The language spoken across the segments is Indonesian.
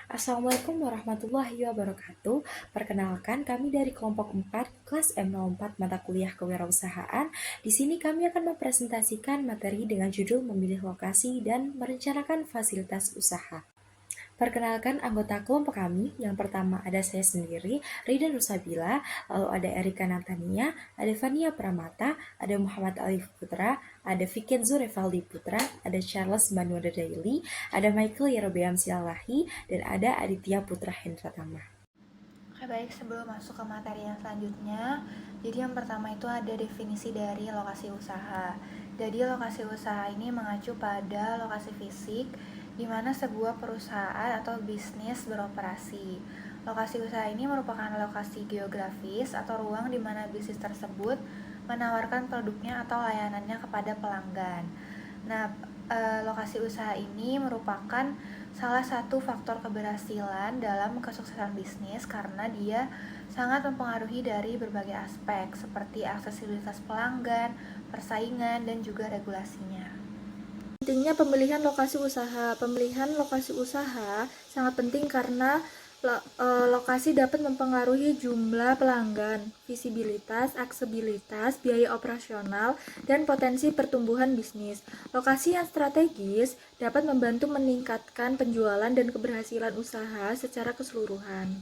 Assalamualaikum warahmatullahi wabarakatuh. Perkenalkan, kami dari kelompok 4, kelas M04 mata kuliah kewirausahaan. Di sini kami akan mempresentasikan materi dengan judul memilih lokasi dan merencanakan fasilitas usaha. Perkenalkan anggota kelompok kami. Yang pertama ada saya sendiri, Rida Nusabila, lalu ada Erika Natania, ada Fania Pramata, ada Muhammad Alif Putra, ada Vikenzo Revaldi Putra, ada Charles Manuel Daily, ada Michael Yerobeam Sialahi, dan ada Aditya Putra Hendratama. Oke, baik, sebelum masuk ke materi yang selanjutnya, jadi yang pertama itu ada definisi dari lokasi usaha. Jadi lokasi usaha ini mengacu pada lokasi fisik di mana sebuah perusahaan atau bisnis beroperasi. Lokasi usaha ini merupakan lokasi geografis atau ruang di mana bisnis tersebut menawarkan produknya atau layanannya kepada pelanggan. Nah, lokasi usaha ini merupakan salah satu faktor keberhasilan dalam kesuksesan bisnis karena dia sangat mempengaruhi dari berbagai aspek seperti aksesibilitas pelanggan, persaingan, dan juga regulasinya. Pentingnya pemilihan lokasi usaha. Pemilihan lokasi usaha sangat penting karena lokasi dapat mempengaruhi jumlah pelanggan, visibilitas, aksesibilitas, biaya operasional, dan potensi pertumbuhan bisnis. Lokasi yang strategis dapat membantu meningkatkan penjualan dan keberhasilan usaha secara keseluruhan.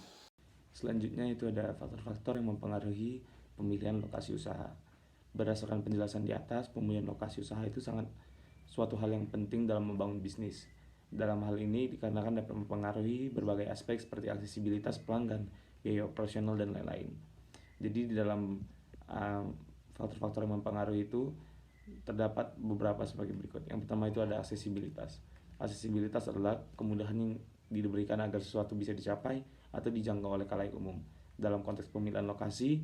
Selanjutnya itu ada faktor-faktor yang mempengaruhi pemilihan lokasi usaha. Berdasarkan penjelasan di atas, pemilihan lokasi usaha itu sangat suatu hal yang penting dalam membangun bisnis. Dalam hal ini dikarenakan dapat mempengaruhi berbagai aspek seperti aksesibilitas pelanggan, biaya operasional, dan lain-lain. Jadi di dalam faktor-faktor yang mempengaruhi itu terdapat beberapa sebagai berikut. Yang pertama itu ada aksesibilitas. Aksesibilitas adalah kemudahan yang diberikan agar sesuatu bisa dicapai atau dijangkau oleh khalayak umum. Dalam konteks pemilihan lokasi,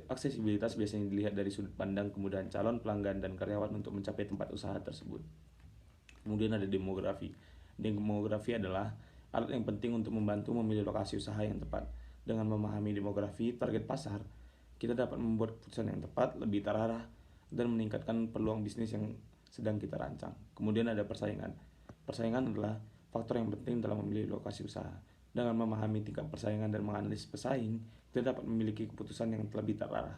aksesibilitas biasanya dilihat dari sudut pandang kemudahan calon pelanggan dan karyawan untuk mencapai tempat usaha tersebut. Kemudian ada demografi. Demografi adalah alat yang penting untuk membantu memilih lokasi usaha yang tepat. Dengan memahami demografi target pasar, kita dapat membuat keputusan yang tepat, lebih terarah, dan meningkatkan peluang bisnis yang sedang kita rancang. Kemudian ada persaingan. Persaingan adalah faktor yang penting dalam memilih lokasi usaha. Dengan memahami tingkat persaingan dan menganalisis pesaing, kita dapat memiliki keputusan yang lebih terarah.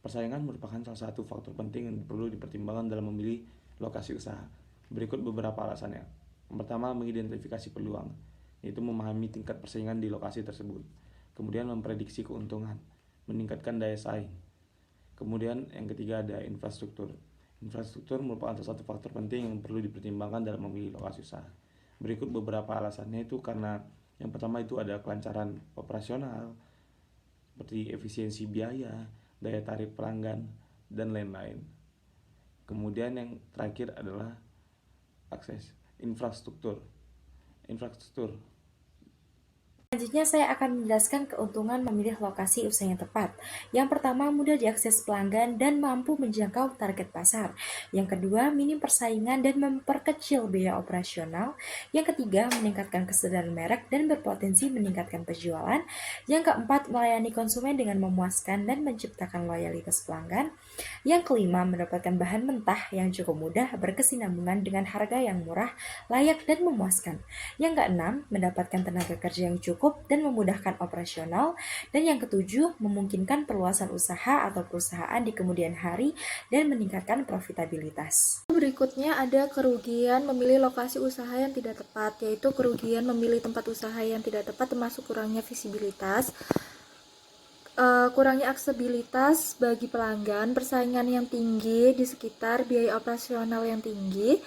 Persaingan merupakan salah satu faktor penting yang perlu dipertimbangkan dalam memilih lokasi usaha. Berikut beberapa alasannya. Yang pertama, mengidentifikasi peluang, yaitu memahami tingkat persaingan di lokasi tersebut. Kemudian memprediksi keuntungan, meningkatkan daya saing. Kemudian yang ketiga ada infrastruktur. Infrastruktur merupakan salah satu faktor penting yang perlu dipertimbangkan dalam memilih lokasi usaha. Berikut beberapa alasannya itu karena yang pertama itu ada kelancaran operasional, seperti efisiensi biaya, daya tarik pelanggan, dan lain-lain. Kemudian yang terakhir adalah akses infrastruktur. Selanjutnya saya akan menjelaskan keuntungan memilih lokasi usaha yang tepat. Yang pertama, mudah diakses pelanggan dan mampu menjangkau target pasar. Yang kedua, minim persaingan dan memperkecil biaya operasional. Yang ketiga, meningkatkan kesadaran merek dan berpotensi meningkatkan penjualan. Yang keempat, melayani konsumen dengan memuaskan dan menciptakan loyalitas pelanggan. Yang kelima, mendapatkan bahan mentah yang cukup mudah, berkesinambungan dengan harga yang murah, layak, dan memuaskan. Yang keenam, mendapatkan tenaga kerja yang cukup dan memudahkan operasional. Dan yang ketujuh, memungkinkan perluasan usaha atau perusahaan di kemudian hari dan meningkatkan profitabilitas. Berikutnya ada kerugian memilih lokasi usaha yang tidak tepat, yaitu kerugian memilih tempat usaha yang tidak tepat termasuk kurangnya visibilitas, kurangnya aksesibilitas bagi pelanggan, persaingan yang tinggi di sekitar, biaya operasional yang tinggi,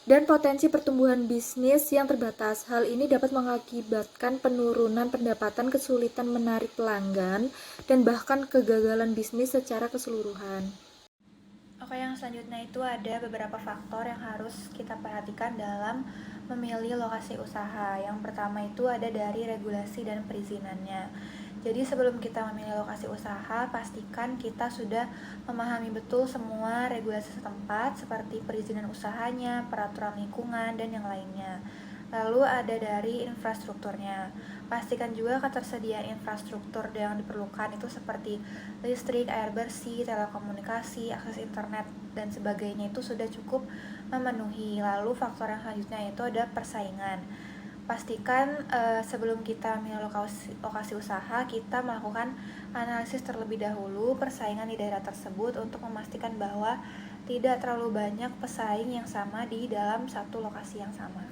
dan potensi pertumbuhan bisnis yang terbatas. Hal ini dapat mengakibatkan penurunan pendapatan, kesulitan menarik pelanggan, dan bahkan kegagalan bisnis secara keseluruhan. Oke, yang selanjutnya itu ada beberapa faktor yang harus kita perhatikan dalam memilih lokasi usaha. Yang pertama itu ada dari regulasi dan perizinannya. Jadi sebelum kita memilih lokasi usaha, pastikan kita sudah memahami betul semua regulasi setempat seperti perizinan usahanya, peraturan lingkungan, dan yang lainnya. Lalu ada dari infrastrukturnya. Pastikan juga ketersediaan infrastruktur yang diperlukan itu seperti listrik, air bersih, telekomunikasi, akses internet, dan sebagainya itu sudah cukup memenuhi. Lalu faktor yang selanjutnya itu ada persaingan. Pastikan sebelum kita memilih lokasi usaha, kita melakukan analisis terlebih dahulu persaingan di daerah tersebut untuk memastikan bahwa tidak terlalu banyak pesaing yang sama di dalam satu lokasi yang sama.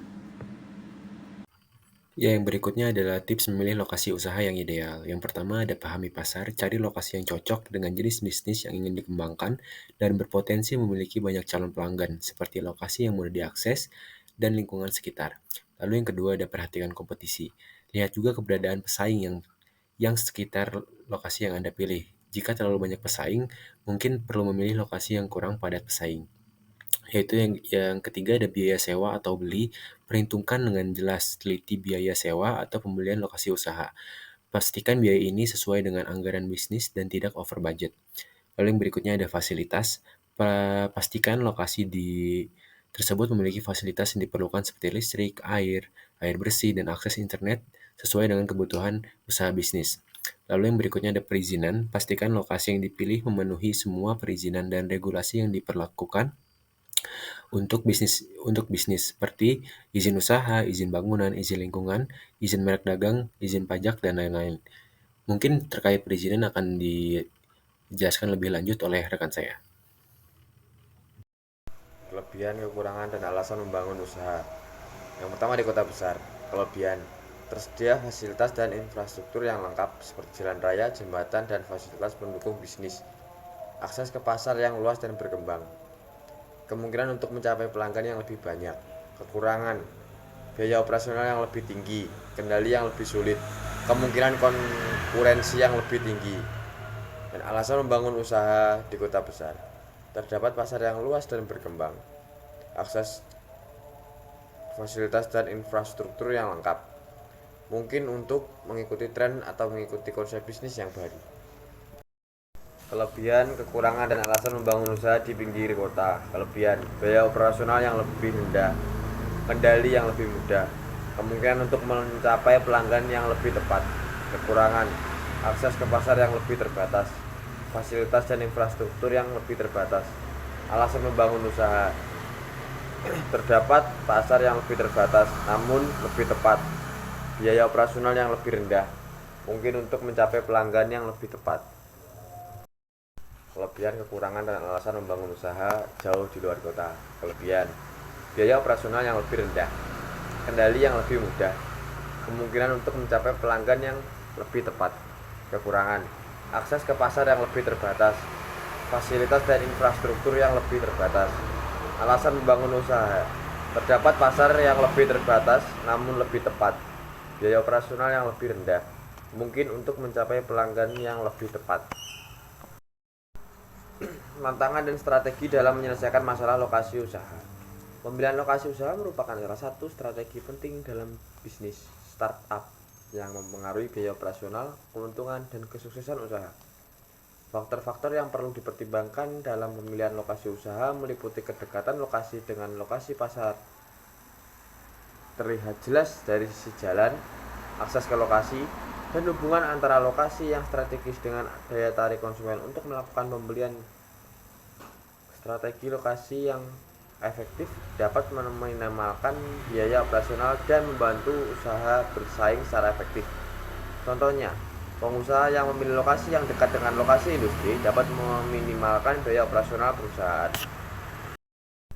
Ya, yang berikutnya adalah tips memilih lokasi usaha yang ideal. Yang pertama ada pahami pasar, cari lokasi yang cocok dengan jenis bisnis yang ingin dikembangkan dan berpotensi memiliki banyak calon pelanggan, seperti lokasi yang mudah diakses dan lingkungan sekitar. Lalu yang kedua ada perhatikan kompetisi. Lihat juga keberadaan pesaing yang sekitar lokasi yang Anda pilih. Jika terlalu banyak pesaing, mungkin perlu memilih lokasi yang kurang padat pesaing. Yaitu yang ketiga ada biaya sewa atau beli, perhitungkan dengan jelas, teliti biaya sewa atau pembelian lokasi usaha. Pastikan biaya ini sesuai dengan anggaran bisnis dan tidak over budget. Lalu yang berikutnya ada fasilitas, pastikan lokasi tersebut memiliki fasilitas yang diperlukan seperti listrik, air bersih, dan akses internet sesuai dengan kebutuhan usaha bisnis. Lalu yang berikutnya ada perizinan, pastikan lokasi yang dipilih memenuhi semua perizinan dan regulasi yang diperlakukan untuk bisnis seperti izin usaha, izin bangunan, izin lingkungan, izin merek dagang, izin pajak, dan lain-lain. Mungkin terkait perizinan akan dijelaskan lebih lanjut oleh rekan saya. Kelebihan, kekurangan, dan alasan membangun usaha. Yang pertama di kota besar. Kelebihan, tersedia fasilitas dan infrastruktur yang lengkap seperti jalan raya, jembatan, dan fasilitas pendukung bisnis. Akses ke pasar yang luas dan berkembang. Kemungkinan untuk mencapai pelanggan yang lebih banyak. Kekurangan, biaya operasional yang lebih tinggi, kendali yang lebih sulit, kemungkinan konkurensi yang lebih tinggi. Dan alasan membangun usaha di kota besar, terdapat pasar yang luas dan berkembang, akses fasilitas dan infrastruktur yang lengkap, mungkin untuk mengikuti tren atau mengikuti konsep bisnis yang baru. Kelebihan, kekurangan, dan alasan membangun usaha di pinggir kota. Kelebihan, biaya operasional yang lebih rendah, kendali yang lebih mudah, kemungkinan untuk mencapai pelanggan yang lebih tepat. Kekurangan, akses ke pasar yang lebih terbatas, fasilitas dan infrastruktur yang lebih terbatas. Alasan membangun usaha, terdapat pasar yang lebih terbatas namun lebih tepat, biaya operasional yang lebih rendah, mungkin untuk mencapai pelanggan yang lebih tepat. Kelebihan, kekurangan, dan alasan membangun usaha jauh di luar kota. Kelebihan, biaya operasional yang lebih rendah, kendali yang lebih mudah, kemungkinan untuk mencapai pelanggan yang lebih tepat. Kekurangan, akses ke pasar yang lebih terbatas, fasilitas dan infrastruktur yang lebih terbatas. Alasan membangun usaha, terdapat pasar yang lebih terbatas namun lebih tepat, biaya operasional yang lebih rendah, mungkin untuk mencapai pelanggan yang lebih tepat. Tantangan dan strategi dalam menyelesaikan masalah lokasi usaha. Pemilihan lokasi usaha merupakan salah satu strategi penting dalam bisnis startup yang mempengaruhi biaya operasional, keuntungan, dan kesuksesan usaha. Faktor-faktor yang perlu dipertimbangkan dalam pemilihan lokasi usaha meliputi kedekatan lokasi dengan lokasi pasar, terlihat jelas dari sisi jalan, akses ke lokasi, dan hubungan antara lokasi yang strategis dengan daya tarik konsumen untuk melakukan pembelian. Strategi lokasi yang efektif dapat meminimalkan biaya operasional dan membantu usaha bersaing secara efektif. Contohnya, pengusaha yang memilih lokasi yang dekat dengan lokasi industri dapat meminimalkan biaya operasional perusahaan.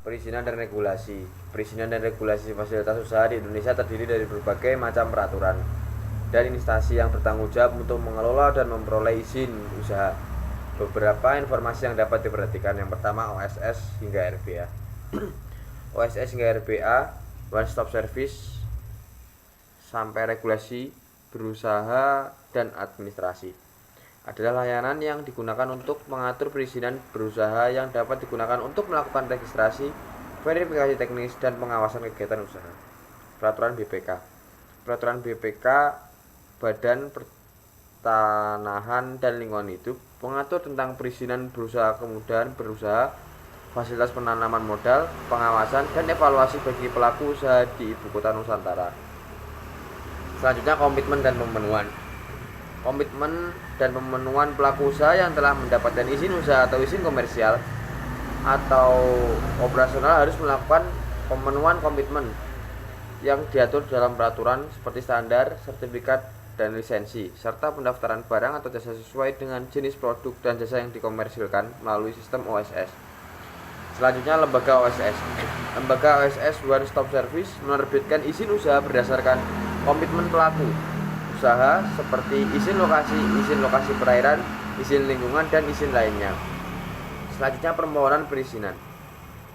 Perizinan dan regulasi. Perizinan dan regulasi fasilitas usaha di Indonesia terdiri dari berbagai macam peraturan dan instansi yang bertanggung jawab untuk mengelola dan memperoleh izin usaha. Beberapa informasi yang dapat diperhatikan. Yang pertama, OSS hingga RBA. OSS hingga RBA, One Stop Service, sampai regulasi berusaha dan administrasi, adalah layanan yang digunakan untuk mengatur perizinan berusaha yang dapat digunakan untuk melakukan registrasi, verifikasi teknis, dan pengawasan kegiatan usaha. Peraturan BPK. Peraturan BPK, Badan Pertanahan dan Lingkungan Hidup, mengatur tentang perizinan berusaha, kemudahan berusaha, fasilitas penanaman modal, pengawasan, dan evaluasi bagi pelaku usaha di Ibu Kota Nusantara. Selanjutnya, komitmen dan pemenuhan. Komitmen dan pemenuhan pelaku usaha yang telah mendapatkan izin usaha atau izin komersial atau operasional harus melakukan pemenuhan komitmen yang diatur dalam peraturan seperti standar, sertifikat, dan lisensi, serta pendaftaran barang atau jasa sesuai dengan jenis produk dan jasa yang dikomersilkan melalui sistem OSS. Selanjutnya, lembaga OSS. Lembaga OSS One Stop Service menerbitkan izin usaha berdasarkan komitmen pelaku usaha seperti izin lokasi perairan, izin lingkungan, dan izin lainnya. Selanjutnya, permohonan perizinan.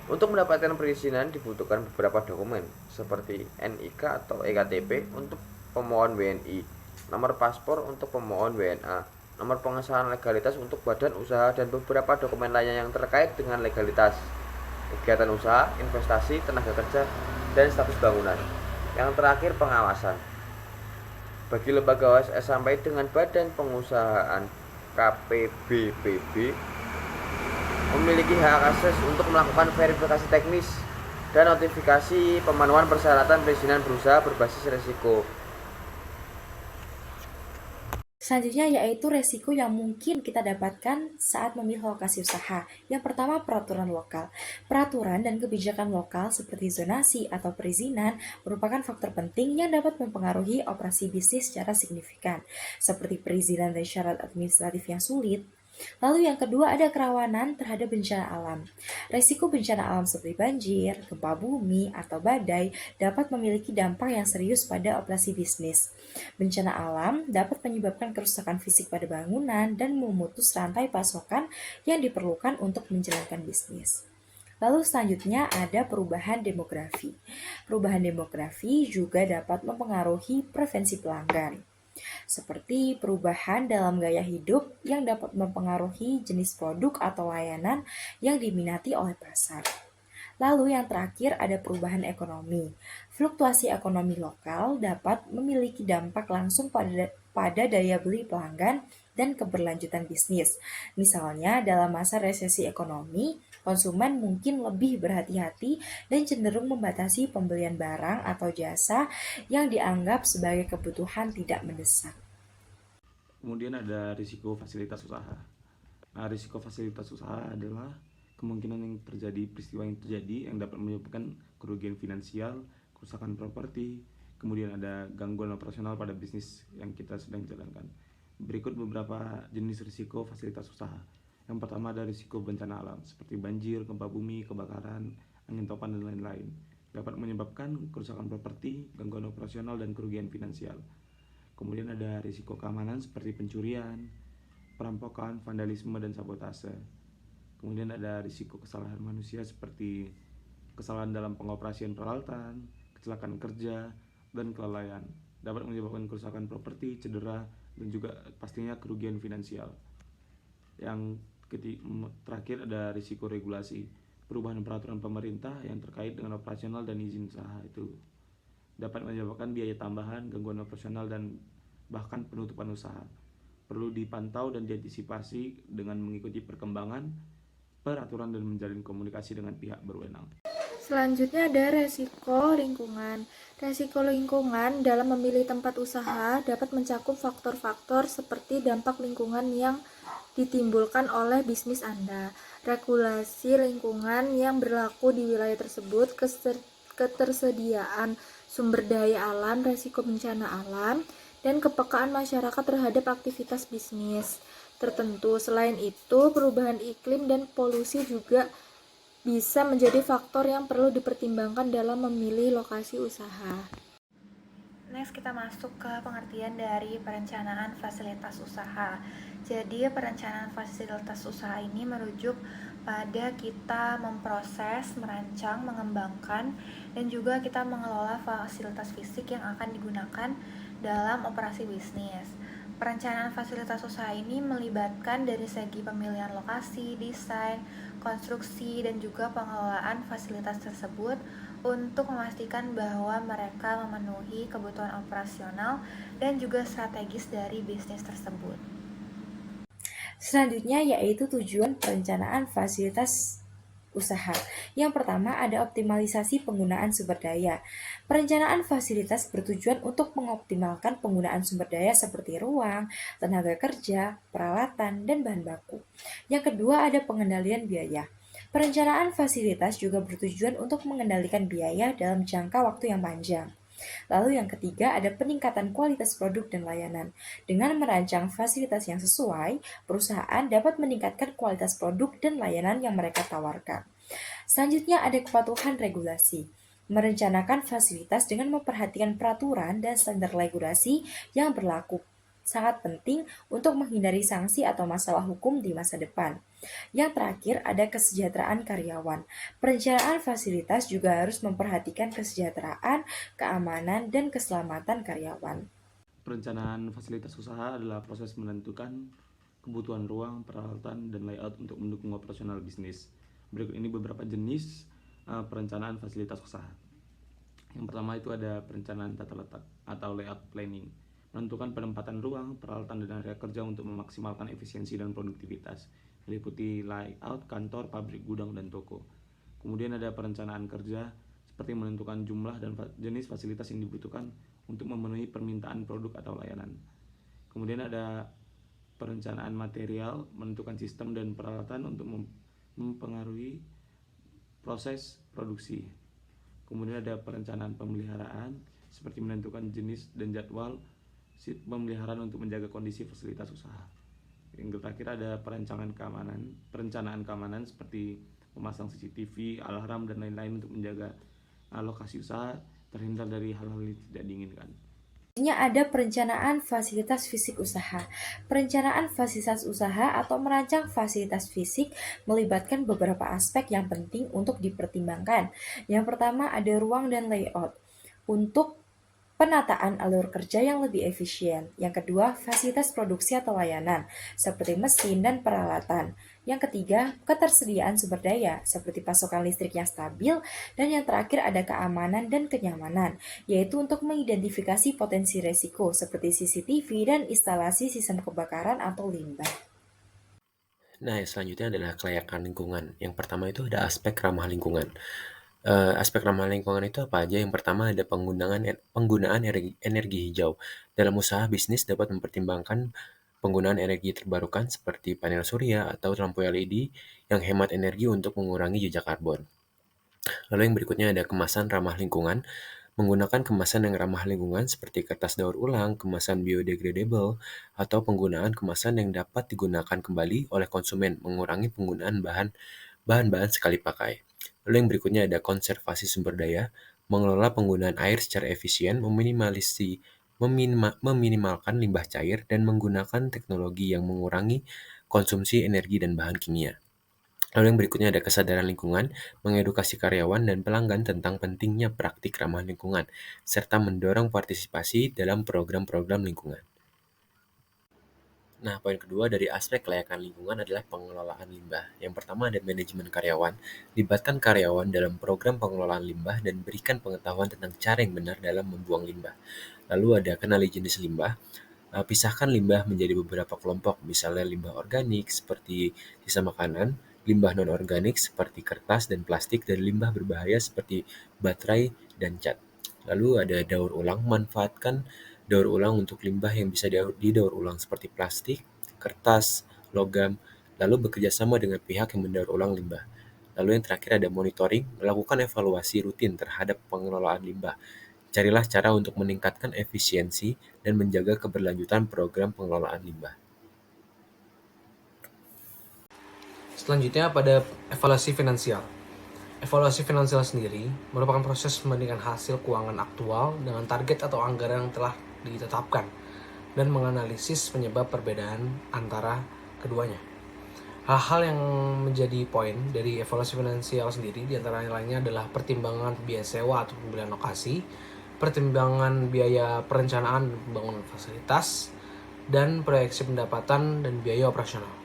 Untuk mendapatkan perizinan dibutuhkan beberapa dokumen seperti NIK atau EKTP untuk pemohon WNI, nomor paspor untuk pemohon WNA, nomor pengesahan legalitas untuk badan usaha, dan beberapa dokumen lainnya yang terkait dengan legalitas, kegiatan usaha, investasi, tenaga kerja, dan status bangunan. Yang terakhir, pengawasan. Bagi lembaga OSS sampai dengan badan pengusahaan KPBPB memiliki hak akses untuk melakukan verifikasi teknis dan notifikasi pemenuhan persyaratan perizinan berusaha berbasis risiko. Selanjutnya yaitu resiko yang mungkin kita dapatkan saat memilih lokasi usaha. Yang pertama, peraturan lokal. Peraturan dan kebijakan lokal seperti zonasi atau perizinan merupakan faktor penting yang dapat mempengaruhi operasi bisnis secara signifikan, seperti perizinan dan syarat administratif yang sulit. Lalu yang kedua ada kerawanan terhadap bencana alam. Resiko bencana alam seperti banjir, gempa bumi, atau badai dapat memiliki dampak yang serius pada operasi bisnis. Bencana alam dapat menyebabkan kerusakan fisik pada bangunan dan memutus rantai pasokan yang diperlukan untuk menjalankan bisnis. Lalu selanjutnya ada perubahan demografi. Perubahan demografi juga dapat mempengaruhi preferensi pelanggan, seperti perubahan dalam gaya hidup yang dapat mempengaruhi jenis produk atau layanan yang diminati oleh pasar. Lalu yang terakhir ada perubahan ekonomi. Fluktuasi ekonomi lokal dapat memiliki dampak langsung pada daya beli pelanggan dan keberlanjutan bisnis. Misalnya dalam masa resesi ekonomi, konsumen mungkin lebih berhati-hati dan cenderung membatasi pembelian barang atau jasa yang dianggap sebagai kebutuhan tidak mendesak. Kemudian ada risiko fasilitas usaha. Nah, risiko fasilitas usaha adalah kemungkinan peristiwa yang terjadi yang dapat menyebabkan kerugian finansial, kerusakan properti, kemudian ada gangguan operasional pada bisnis yang kita sedang jalankan. Berikut beberapa jenis risiko fasilitas usaha. Yang pertama ada risiko bencana alam seperti banjir, gempa bumi, kebakaran, angin topan, dan lain-lain. Dapat menyebabkan kerusakan properti, gangguan operasional, dan kerugian finansial. Kemudian ada risiko keamanan seperti pencurian, perampokan, vandalisme, dan sabotase. Kemudian ada risiko kesalahan manusia seperti kesalahan dalam pengoperasian peralatan, kecelakaan kerja, dan kelalaian. Dapat menyebabkan kerusakan properti, cedera, dan juga pastinya kerugian finansial. Yang terakhir ada risiko regulasi, perubahan peraturan pemerintah yang terkait dengan operasional dan izin usaha itu dapat menyebabkan biaya tambahan, gangguan operasional, dan bahkan penutupan usaha. Perlu dipantau dan diantisipasi dengan mengikuti perkembangan peraturan dan menjalin komunikasi dengan pihak berwenang. Selanjutnya ada resiko lingkungan. Resiko lingkungan dalam memilih tempat usaha dapat mencakup faktor-faktor seperti dampak lingkungan yang ditimbulkan oleh bisnis Anda, regulasi lingkungan yang berlaku di wilayah tersebut, ketersediaan sumber daya alam, resiko bencana alam, dan kepekaan masyarakat terhadap aktivitas bisnis tertentu. Selain itu, perubahan iklim dan polusi juga bisa menjadi faktor yang perlu dipertimbangkan dalam memilih lokasi usaha. Next, kita masuk ke pengertian dari perencanaan fasilitas usaha. Jadi, perencanaan fasilitas usaha ini merujuk pada kita memproses, merancang, mengembangkan, dan juga kita mengelola fasilitas fisik yang akan digunakan dalam operasi bisnis. Perencanaan fasilitas usaha ini melibatkan dari segi pemilihan lokasi, desain, konstruksi, dan juga pengelolaan fasilitas tersebut untuk memastikan bahwa mereka memenuhi kebutuhan operasional dan juga strategis dari bisnis tersebut. Selanjutnya yaitu tujuan perencanaan fasilitas usaha. Yang pertama ada optimalisasi penggunaan sumber daya. Perencanaan fasilitas bertujuan untuk mengoptimalkan penggunaan sumber daya seperti ruang, tenaga kerja, peralatan, dan bahan baku. Yang kedua ada pengendalian biaya. Perencanaan fasilitas juga bertujuan untuk mengendalikan biaya dalam jangka waktu yang panjang. Lalu yang ketiga ada peningkatan kualitas produk dan layanan. Dengan merancang fasilitas yang sesuai, perusahaan dapat meningkatkan kualitas produk dan layanan yang mereka tawarkan. Selanjutnya ada kepatuhan regulasi. Merencanakan fasilitas dengan memperhatikan peraturan dan standar regulasi yang berlaku sangat penting untuk menghindari sanksi atau masalah hukum di masa depan. Yang terakhir ada kesejahteraan karyawan. Perencanaan fasilitas juga harus memperhatikan kesejahteraan, keamanan, dan keselamatan karyawan. Perencanaan fasilitas usaha adalah proses menentukan kebutuhan ruang, peralatan, dan layout untuk mendukung operasional bisnis. Berikut ini beberapa jenis perencanaan fasilitas usaha. Yang pertama itu ada perencanaan tata letak atau layout planning. Menentukan penempatan ruang, peralatan, dan area kerja untuk memaksimalkan efisiensi dan produktivitas. Meliputi layout kantor, pabrik, gudang, dan toko. Kemudian ada perencanaan kerja, seperti menentukan jumlah dan jenis fasilitas yang dibutuhkan untuk memenuhi permintaan produk atau layanan. Kemudian ada perencanaan material, menentukan sistem dan peralatan untuk mempengaruhi proses produksi. Kemudian ada perencanaan pemeliharaan, seperti menentukan jenis dan jadwal pemeliharaan untuk menjaga kondisi fasilitas usaha. Yang terakhir ada perencanaan keamanan seperti memasang CCTV, alarm, dan lain-lain untuk menjaga lokasi usaha terhindar dari hal-hal yang tidak diinginkan. Selanjutnya ada perencanaan fasilitas fisik usaha. Perencanaan fasilitas usaha atau merancang fasilitas fisik melibatkan beberapa aspek yang penting untuk dipertimbangkan. Yang pertama ada ruang dan layout untuk penataan alur kerja yang lebih efisien. Yang kedua, fasilitas produksi atau layanan, seperti mesin dan peralatan. Yang ketiga, ketersediaan sumber daya, seperti pasokan listrik yang stabil. Dan yang terakhir ada keamanan dan kenyamanan, yaitu untuk mengidentifikasi potensi resiko, seperti CCTV dan instalasi sistem kebakaran atau limbah. Nah, selanjutnya adalah kelayakan lingkungan. Yang pertama itu ada aspek ramah lingkungan. Aspek ramah lingkungan itu apa aja? Yang pertama ada penggunaan energi hijau. Dalam usaha bisnis dapat mempertimbangkan penggunaan energi terbarukan seperti panel surya atau lampu LED yang hemat energi untuk mengurangi jejak karbon. Lalu yang berikutnya ada kemasan ramah lingkungan. Menggunakan kemasan yang ramah lingkungan seperti kertas daur ulang, kemasan biodegradable, atau penggunaan kemasan yang dapat digunakan kembali oleh konsumen, mengurangi penggunaan bahan-bahan sekali pakai. Lalu yang berikutnya ada konservasi sumber daya, mengelola penggunaan air secara efisien, meminimalkan limbah cair, dan menggunakan teknologi yang mengurangi konsumsi energi dan bahan kimia. Lalu yang berikutnya ada kesadaran lingkungan, mengedukasi karyawan dan pelanggan tentang pentingnya praktik ramah lingkungan, serta mendorong partisipasi dalam program-program lingkungan. Nah, poin kedua dari aspek kelayakan lingkungan adalah pengelolaan limbah. Yang pertama ada manajemen karyawan. Libatkan karyawan dalam program pengelolaan limbah dan berikan pengetahuan tentang cara yang benar dalam membuang limbah. Lalu ada kenali jenis limbah. Pisahkan limbah menjadi beberapa kelompok, misalnya limbah organik seperti sisa makanan, limbah non-organik seperti kertas dan plastik, dan limbah berbahaya seperti baterai dan cat. Lalu ada daur ulang, manfaatkan daur ulang untuk limbah yang bisa didaur ulang seperti plastik, kertas, logam, lalu bekerja sama dengan pihak yang mendaur ulang limbah. Lalu yang terakhir ada monitoring, melakukan evaluasi rutin terhadap pengelolaan limbah. Carilah cara untuk meningkatkan efisiensi dan menjaga keberlanjutan program pengelolaan limbah. Selanjutnya pada evaluasi finansial. Evaluasi finansial sendiri merupakan proses membandingkan hasil keuangan aktual dengan target atau anggaran yang telah ditetapkan dan menganalisis penyebab perbedaan antara keduanya. Hal-hal yang menjadi poin dari evaluasi finansial sendiri diantara lainnya adalah pertimbangan biaya sewa atau pembelian lokasi, pertimbangan biaya perencanaan dan pembangunan fasilitas, dan proyeksi pendapatan dan biaya operasional.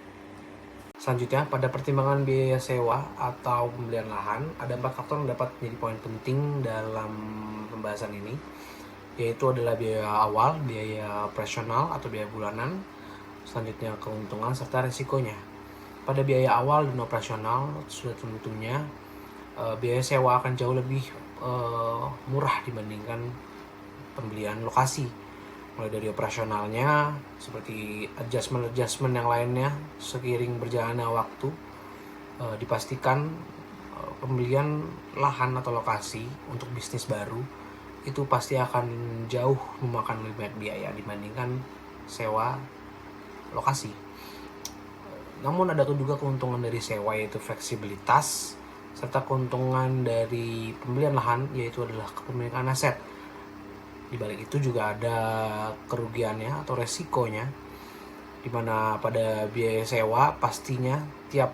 Selanjutnya, pada pertimbangan biaya sewa atau pembelian lahan, ada 4 faktor yang dapat menjadi poin penting dalam pembahasan ini, yaitu adalah biaya awal, biaya operasional atau biaya bulanan, selanjutnya keuntungan, serta risikonya. Pada biaya awal dan operasional, sudah tentunya biaya sewa akan jauh lebih murah dibandingkan pembelian lokasi, mulai dari operasionalnya seperti adjustment yang lainnya seiring berjalannya waktu, dipastikan pembelian lahan atau lokasi untuk bisnis baru itu pasti akan jauh memakan lebih banyak biaya dibandingkan sewa lokasi. Namun ada juga keuntungan dari sewa, yaitu fleksibilitas, serta keuntungan dari pembelian lahan, yaitu adalah kepemilikan aset. Di balik itu juga ada kerugiannya atau resikonya, di mana pada biaya sewa pastinya tiap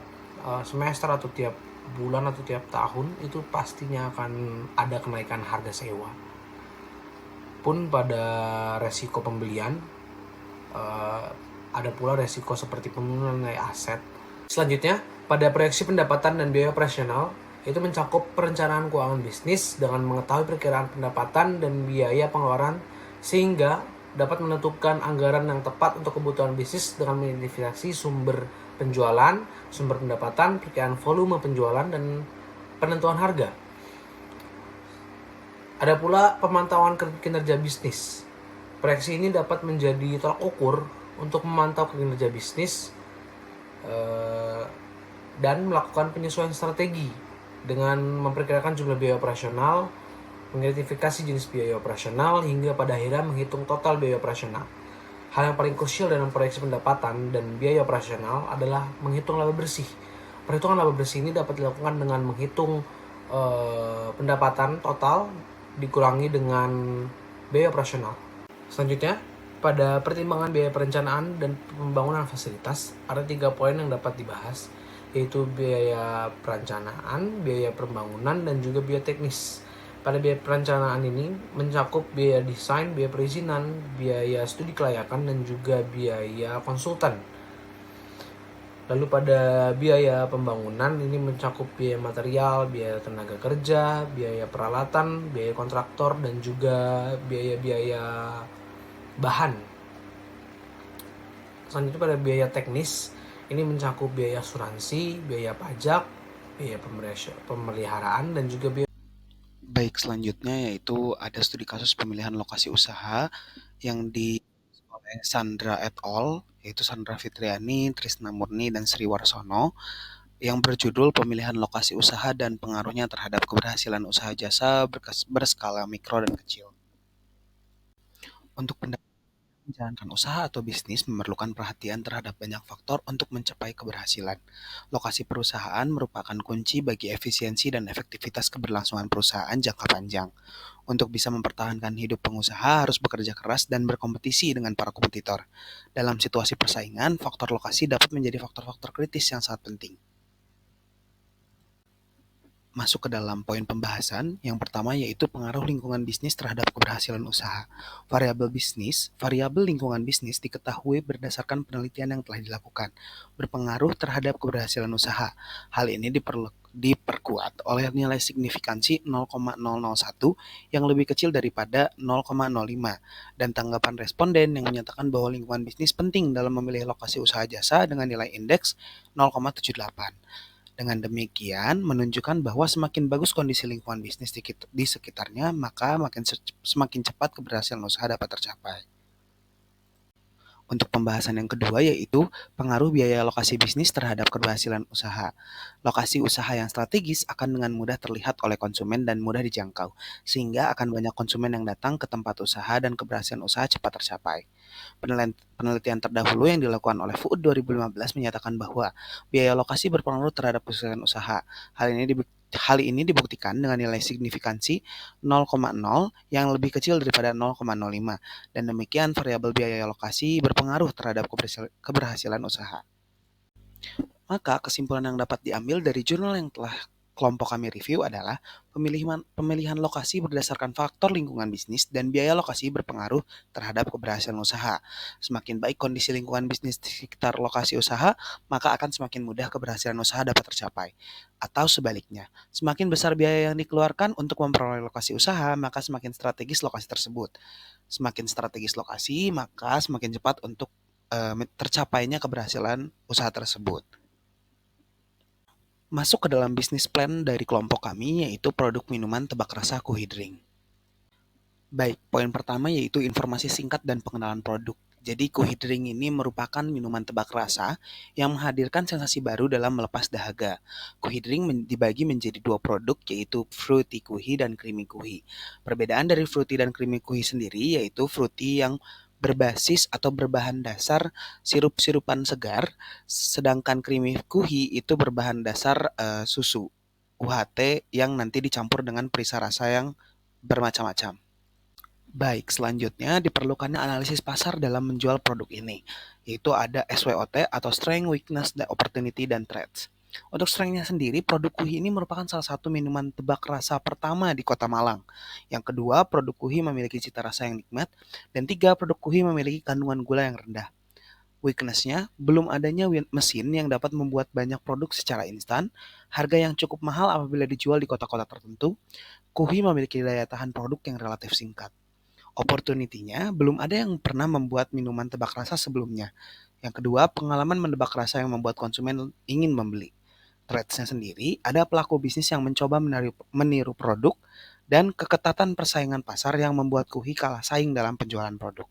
semester atau tiap bulan atau tiap tahun itu pastinya akan ada kenaikan harga sewa. Pun pada resiko pembelian ada pula resiko seperti penurunan nilai aset. Selanjutnya, pada proyeksi pendapatan dan biaya operasional itu mencakup perencanaan keuangan bisnis dengan mengetahui perkiraan pendapatan dan biaya pengeluaran sehingga dapat menentukan anggaran yang tepat untuk kebutuhan bisnis dengan mengidentifikasi sumber penjualan, sumber pendapatan, perkiraan volume penjualan, dan penentuan harga. Ada pula pemantauan kinerja bisnis. Proyeksi ini dapat menjadi tolak ukur untuk memantau kinerja bisnis dan melakukan penyesuaian strategi dengan memperkirakan jumlah biaya operasional, mengidentifikasi jenis biaya operasional, hingga pada akhirnya menghitung total biaya operasional. Hal yang paling krusial dalam proyeksi pendapatan dan biaya operasional adalah menghitung laba bersih. Perhitungan laba bersih ini dapat dilakukan dengan menghitung pendapatan total dikurangi dengan biaya operasional. Selanjutnya, pada pertimbangan biaya perencanaan dan pembangunan fasilitas, ada 3 poin yang dapat dibahas, yaitu biaya perencanaan, biaya pembangunan, dan juga biaya teknis. Pada biaya perencanaan ini mencakup biaya desain, biaya perizinan, biaya studi kelayakan, dan juga biaya konsultan. Lalu pada biaya pembangunan ini mencakup biaya material, biaya tenaga kerja, biaya peralatan, biaya kontraktor, dan juga biaya-biaya bahan. Selanjutnya pada biaya teknis ini mencakup biaya asuransi, biaya pajak, biaya pemeliharaan, dan juga biaya. Baik, selanjutnya yaitu ada studi kasus pemilihan lokasi usaha yang di oleh Sandra et al., yaitu Sandra Fitriani, Trisna Murni, dan Sri Warsono, yang berjudul Pemilihan Lokasi Usaha dan Pengaruhnya Terhadap Keberhasilan Usaha Jasa Berskala Mikro dan Kecil. Untuk menjalankan usaha atau bisnis memerlukan perhatian terhadap banyak faktor untuk mencapai keberhasilan. Lokasi perusahaan merupakan kunci bagi efisiensi dan efektivitas keberlangsungan perusahaan jangka panjang. Untuk bisa mempertahankan hidup pengusaha harus bekerja keras dan berkompetisi dengan para kompetitor. Dalam situasi persaingan, faktor lokasi dapat menjadi faktor-faktor kritis yang sangat penting. Masuk ke dalam poin pembahasan, yang pertama yaitu pengaruh lingkungan bisnis terhadap keberhasilan usaha. Variabel lingkungan bisnis diketahui berdasarkan penelitian yang telah dilakukan, berpengaruh terhadap keberhasilan usaha. Hal ini diperkuat oleh nilai signifikansi 0,001 yang lebih kecil daripada 0,05 dan tanggapan responden yang menyatakan bahwa lingkungan bisnis penting dalam memilih lokasi usaha jasa dengan nilai indeks 0,78. Dengan demikian, menunjukkan bahwa semakin bagus kondisi lingkungan bisnis di sekitarnya, maka semakin cepat keberhasilan usaha dapat tercapai. Untuk pembahasan yang kedua yaitu pengaruh biaya lokasi bisnis terhadap keberhasilan usaha. Lokasi usaha yang strategis akan dengan mudah terlihat oleh konsumen dan mudah dijangkau, sehingga akan banyak konsumen yang datang ke tempat usaha dan keberhasilan usaha cepat tercapai. Penelitian terdahulu yang dilakukan oleh FUUD 2015 menyatakan bahwa biaya lokasi berpengaruh terhadap keberhasilan usaha. Hal ini dibuktikan dengan nilai signifikansi 0,0 yang lebih kecil daripada 0,05 dan demikian variabel biaya lokasi berpengaruh terhadap keberhasilan usaha. Maka kesimpulan yang dapat diambil dari jurnal yang telah kelompok kami review adalah pemilihan lokasi berdasarkan faktor lingkungan bisnis dan biaya lokasi berpengaruh terhadap keberhasilan usaha. Semakin baik kondisi lingkungan bisnis di sekitar lokasi usaha, maka akan semakin mudah keberhasilan usaha dapat tercapai. Atau sebaliknya, semakin besar biaya yang dikeluarkan untuk memperoleh lokasi usaha, maka semakin strategis lokasi tersebut. Semakin strategis lokasi, maka semakin cepat untuk tercapainya keberhasilan usaha tersebut. Masuk ke dalam bisnis plan dari kelompok kami, yaitu produk minuman tebak rasa Kuhi Drink. Baik, poin pertama yaitu informasi singkat dan pengenalan produk. Jadi kuhi drink ini merupakan minuman tebak rasa yang menghadirkan sensasi baru dalam melepas dahaga. Kuhi drink dibagi menjadi dua produk, yaitu fruity kuhi dan creamy kuhi. Perbedaan dari fruity dan creamy kuhi sendiri yaitu fruity yang berbasis atau berbahan dasar sirup-sirupan segar, sedangkan creamy kuhi itu berbahan dasar susu UHT yang nanti dicampur dengan perisa rasa yang bermacam-macam. Baik, selanjutnya diperlukannya analisis pasar dalam menjual produk ini, yaitu ada SWOT atau Strength, Weakness, Opportunity, dan Threats. Untuk strength-nya sendiri, produk kuhi ini merupakan salah satu minuman tebak rasa pertama di Kota Malang. Yang kedua, produk kuhi memiliki cita rasa yang nikmat. Dan tiga, produk kuhi memiliki kandungan gula yang rendah. Weakness-nya, belum adanya mesin yang dapat membuat banyak produk secara instan, harga yang cukup mahal apabila dijual di kota-kota tertentu, kuhi memiliki daya tahan produk yang relatif singkat. Opportunity-nya, belum ada yang pernah membuat minuman tebak rasa sebelumnya. Yang kedua, pengalaman menebak rasa yang membuat konsumen ingin membeli. Threats-nya sendiri, ada pelaku bisnis yang mencoba meniru produk dan keketatan persaingan pasar yang membuat kuhi kalah saing dalam penjualan produk.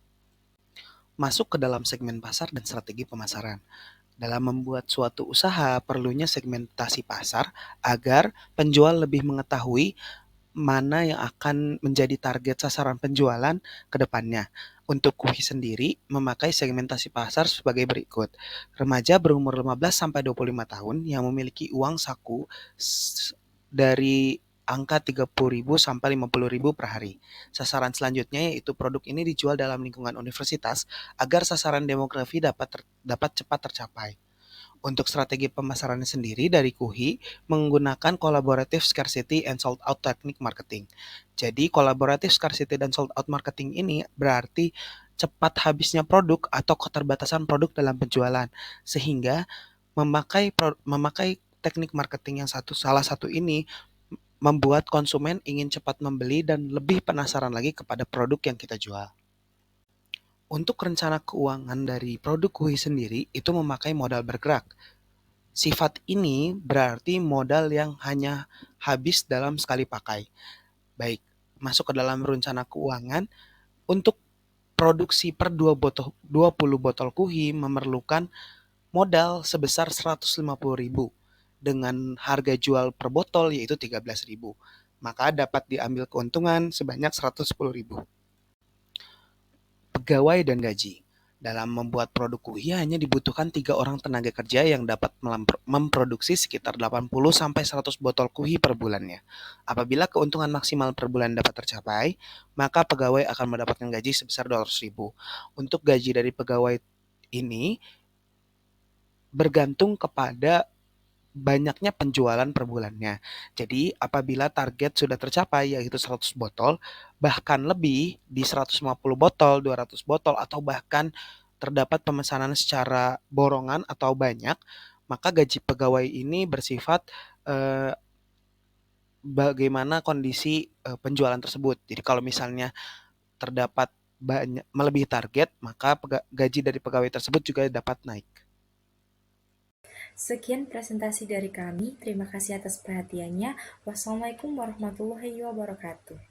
Masuk ke dalam segmen pasar dan strategi pemasaran. Dalam membuat suatu usaha, perlunya segmentasi pasar agar penjual lebih mengetahui mana yang akan menjadi target sasaran penjualan ke depannya. Untuk kuhi sendiri, memakai segmentasi pasar sebagai berikut. Remaja berumur 15-25 tahun yang memiliki uang saku dari angka 30.000 sampai 50.000 per hari. Sasaran selanjutnya yaitu produk ini dijual dalam lingkungan universitas agar sasaran demografi dapat cepat tercapai. Untuk strategi pemasarannya sendiri dari kuhi menggunakan collaborative scarcity and sold out technique marketing. Jadi collaborative scarcity dan sold out marketing ini berarti cepat habisnya produk atau keterbatasan produk dalam penjualan, sehingga memakai teknik marketing yang salah satu ini membuat konsumen ingin cepat membeli dan lebih penasaran lagi kepada produk yang kita jual. Untuk rencana keuangan dari produk kuhi sendiri itu memakai modal bergerak. Sifat ini berarti modal yang hanya habis dalam sekali pakai. Baik, masuk ke dalam rencana keuangan, untuk produksi per 20 botol kuhi memerlukan modal sebesar 150.000 dengan harga jual per botol yaitu 13.000. Maka dapat diambil keuntungan sebanyak 110.000. Pegawai dan gaji. Dalam membuat produk kuhi hanya dibutuhkan 3 orang tenaga kerja yang dapat memproduksi sekitar 80-100 botol kuhi per bulannya. Apabila keuntungan maksimal per bulan dapat tercapai, maka pegawai akan mendapatkan gaji sebesar 200.000. Untuk gaji dari pegawai ini bergantung kepada banyaknya penjualan per bulannya. Jadi apabila target sudah tercapai yaitu 100 botol, bahkan lebih di 150 botol, 200 botol, atau bahkan terdapat pemesanan secara borongan atau banyak, maka gaji pegawai ini bersifat bagaimana kondisi penjualan tersebut. Jadi kalau misalnya terdapat banyak melebihi target, maka gaji dari pegawai tersebut juga dapat naik. Sekian presentasi dari kami. Terima kasih atas perhatiannya. Wassalamualaikum warahmatullahi wabarakatuh.